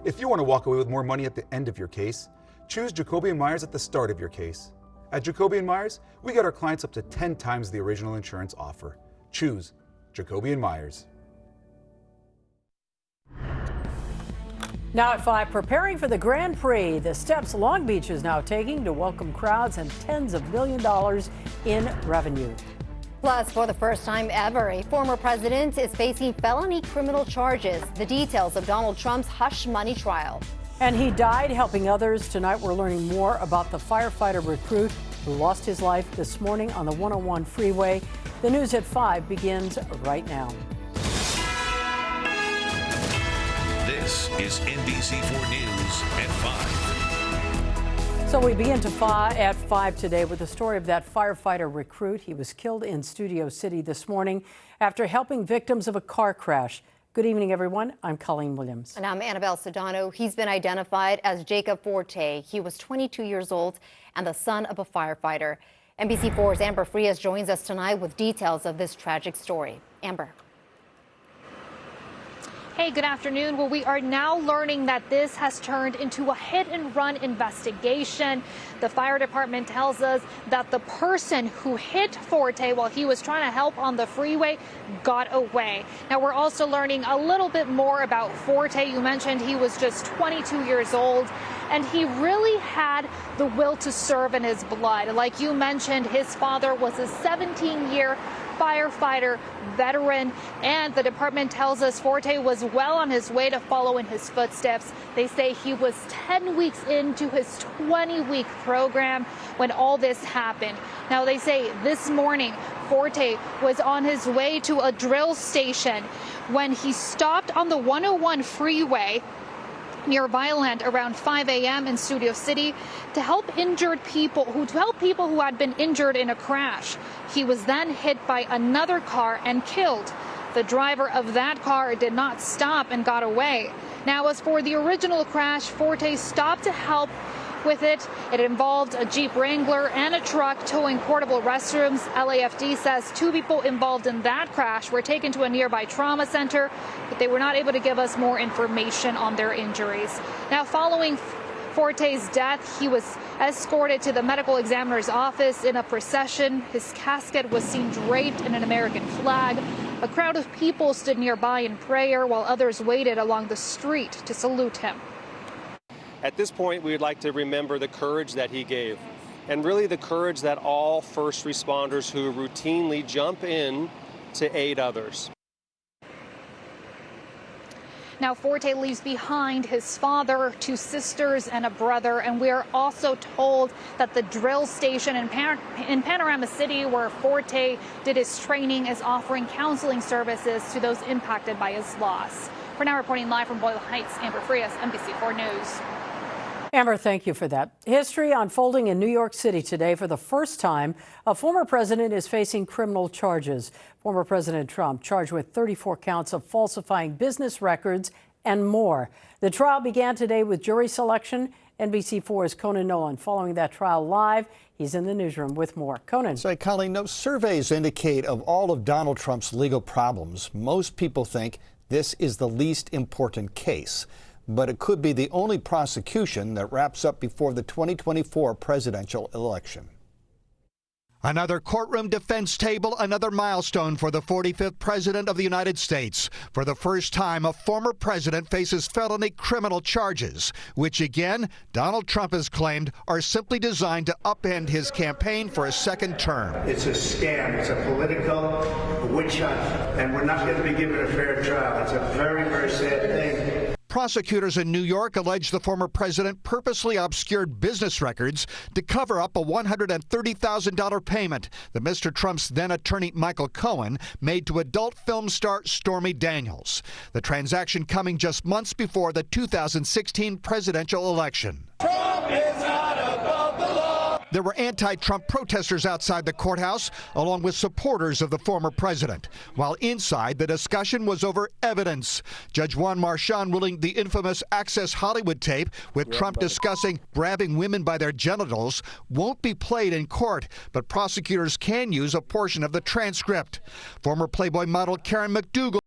If you want to walk away with more money at the end of your case, choose Jacoby & Myers at the start of your case. At Jacoby & Myers, we get our clients up to 10 times the original insurance offer. Choose Jacoby & Myers. Now at 5, preparing for the Grand Prix, the steps Long Beach is now taking to welcome crowds and tens of $millions in revenue. Plus, for the first time ever, a former president is facing felony criminal charges. The details of Donald Trump's hush money trial. And he died helping others. Tonight we're learning more about the firefighter recruit who lost his life this morning on the 101 freeway. The news at 5 begins right now. This is NBC4 News at 5. So we begin at 5 today with the story of that firefighter recruit. He was killed in Studio City this morning after helping victims of a car crash. Good evening, everyone. I'm Colleen Williams. And I'm Annabelle Sedano. He's been identified as Jacob Forte. He was 22 years old and the son of a firefighter. NBC4's Amber Frias joins us tonight with details of this tragic story. Amber. Hey, good afternoon. Well, we are now learning that this has turned into a hit-and-run investigation. The fire department tells us that the person who hit Forte while he was trying to help on the freeway got away. Now, we're also learning a little bit more about Forte. You mentioned he was just 22 years old, and he really had the will to serve in his blood. Like you mentioned, his father was a 17-year firefighter veteran, and the department tells us Forte was well on his way to follow in his footsteps. They say he was 10 weeks into his 20-week program when all this happened. Now, they say this morning Forte was on his way to a drill station when he stopped on the 101 freeway near Violent around 5 a.m. in Studio City to help people who had been injured in a crash. He was then hit by another car and killed. The driver of that car did not stop and got away. Now, as for the original crash, Forte stopped to help with it. It involved a Jeep Wrangler and a truck towing portable restrooms. LAFD says 2 people involved in that crash were taken to a nearby trauma center, but they were not able to give us more information on their injuries. Now, following Forte's death, he was escorted to the medical examiner's office in a procession. His casket was seen draped in an American flag. A crowd of people stood nearby in prayer while others waited along the street to salute him. At this point, we would like to remember the courage that he gave, and really the courage that all first responders who routinely jump in to aid others. Now, Forte leaves behind his father, 2 sisters, and a brother. And we are also told that the drill station in Panorama City, where Forte did his training, is offering counseling services to those impacted by his loss. We're now reporting live from Boyle Heights. Amber Frias, NBC4 News. Amber, thank you for that. History unfolding in New York City today. For the first time, a former president is facing criminal charges. Former President Trump charged with 34 counts of falsifying business records and more. The trial began today with jury selection. NBC4's Conan Nolan following that trial live. He's in the newsroom with more. Conan. So, Colleen, no surveys indicate of all of Donald Trump's legal problems, most people think this is the least important case. But it could be the only prosecution that wraps up before the 2024 presidential election. Another courtroom defense table, another milestone for the 45th president of the United States. For the first time, a former president faces felony criminal charges, which again, Donald Trump has claimed are simply designed to upend his campaign for a second term. It's a scam. It's a political witch hunt, and we're not going to be given a fair trial. It's a very, very sad thing. Prosecutors in New York allege the former president purposely obscured business records to cover up a $130,000 payment that Mr. Trump's then attorney Michael Cohen made to adult film star Stormy Daniels. The transaction coming just months before the 2016 presidential election. Trump is not above the law. there were anti-Trump protesters outside the courthouse, along with supporters of the former president. While inside, the discussion was over evidence. Judge Juan Marchand ruling the infamous Access Hollywood tape with Trump discussing grabbing women by their genitals won't be played in court, but prosecutors can use a portion of the transcript. Former Playboy model Karen McDougal